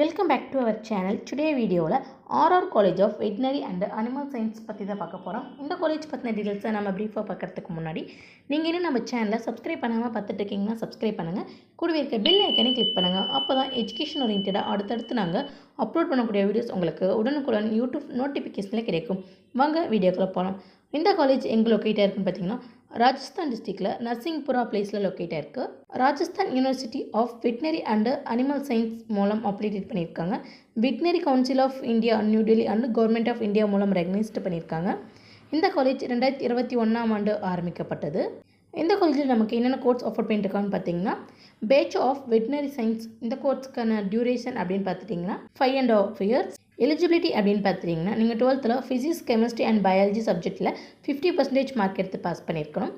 Welcome back to our channel. Today video la RR College of Veterinary and Animal Science பத்தி தான் பார்க்க போறோம். இந்த காலேஜ் பத்தின டீடைல்ஸ் நம்ம பிரீஃபா பார்க்கிறதுக்கு முன்னாடி நீங்க இன்னும் நம்ம சேனலை சப்ஸ்கிரைப் பண்ணாம பார்த்துட்டு இருக்கீங்கன்னா சப்ஸ்கிரைப் பண்ணுங்க. கூடவே இருக்க பெல் ஐகானை கிளிக் பண்ணுங்க. அப்பதான் எஜுகேஷன் ஓரியன்டடா அடுத்தடுத்து நாங்க அப்லோட் பண்ணக்கூடிய வீடியோஸ் உங்களுக்கு உடனுக்குடன் YouTube நோட்டிஃபிகேஷன்ல கிடைக்கும். வாங்க வீடியோக்குள்ள போலாம். இந்த காலேஜ் எங்க லொகேட் இருக்குன்னு பாத்தீங்கன்னா ராஜஸ்தான் டிஸ்ட்ரிக்ட்ல நர்சிங்புரா பிளேஸ்ல லொகேட் ஆயிருக்கு. Rajasthan university of veterinary and animal science மூலம் அப்ளிகேட் பண்ணியிருக்காங்க. Veterinary council of India new Delhi and government of India மூலம் ரெகனைஸ்ட் பண்ணியிருக்காங்க. இந்த காலேஜ் 2021 ஆரம்பிக்கப்பட்டது. இந்த காலேஜில் நமக்கு என்னென்ன கோர்ஸ் ஆஃபர் பண்ணியிருக்காங்கன்னு பார்த்தீங்கன்னா பேச்சுலர் ஆஃப் வெட்டினரி சயின்ஸ். இந்த கோர்ஸ்க்கான டியூரேஷன் அப்படின்னு பார்த்துட்டிங்கன்னா 5.5 years. எலிஜிபிலிட்டி அப்படின்னு பார்த்துட்டிங்கன்னா நீங்கள் 12th physics chemistry and biology சப்ஜெக்ட்டில் 50% மார்க் எடுத்து பாஸ் பண்ணியிருக்கணும்.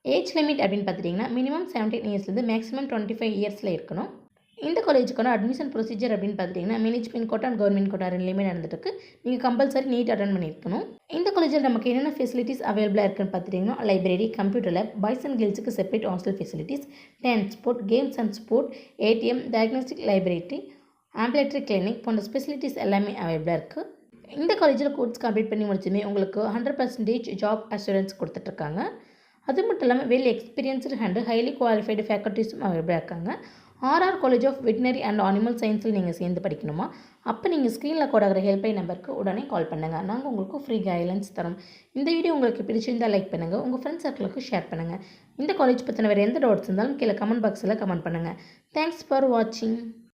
ஏஜ் லிமிட் அப்படின்னு பார்த்துட்டிங்கன்னா மினிமம் 17 இயர்ஸ்லேருந்து மேக்ஸிமம் 25 இயர்ஸில் இருக்கணும். இந்த காலேஜுக்கான அட்மிஷன் ப்ரொசீஜர் அப்படின்னு பார்த்துட்டிங்கன்னா management quota and government quota ரெண்டுலேயுமே நடந்துருக்கு. நீங்கள் கம்பல்சரி நீட் அட்டன் பண்ணியிருக்கணும். இந்த காலேஜில் நமக்கு என்னென்ன ஃபெசிலிட்டிஸ் அவைலபிளாக இருக்குன்னு பார்த்துட்டிங்கன்னா library, computer lab, boys and கேர்ள்ஸுக்கு separate hostel facilities, transport, games and sport, ATM, diagnostic library, ambulatory clinic போன்ற ஸ்பெசிலிட்டிஸ் எல்லாமே அவைலபிளாக இருக்குது. இந்த காலேஜில் கோர்ஸ் கம்ப்ளீட் பண்ணி முடிச்சுமே உங்களுக்கு 100% ஜாப் அஷூரன்ஸ் கொடுத்துட்ருக்காங்க. அது மட்டும் இல்லாமல் well experienced and highly qualified ஃபேக்கல்ட்டிஸும் அவைலபிளாக இருக்காங்க. RR college of veterinary and animal சயின்ஸில் நீங்கள் சேர்ந்து படிக்கணுமா? அப்போ நீங்கள் ஸ்க்ரீனில் கோடாகிற ஹெல்ப்லைன் நம்பருக்கு உடனே கால் பண்ணுங்கள். நாங்கள் உங்களுக்கு ஃப்ரீ கைட்லைன்ஸ் தரோம். இந்த வீடியோ உங்களுக்கு பிடிச்சிருந்தால் லைக் பண்ணுங்கள், உங்கள் ஃப்ரெண்ட்ஸ் சர்க்கிளுக்கு ஷேர் பண்ணுங்கள். இந்த காலேஜ் பற்றின வேறு எந்த டவுட்ஸ் இருந்தாலும் கீழே கமெண்ட் பாக்ஸில் கமெண்ட் பண்ணுங்கள். தேங்க்ஸ் ஃபார் வாட்சிங்.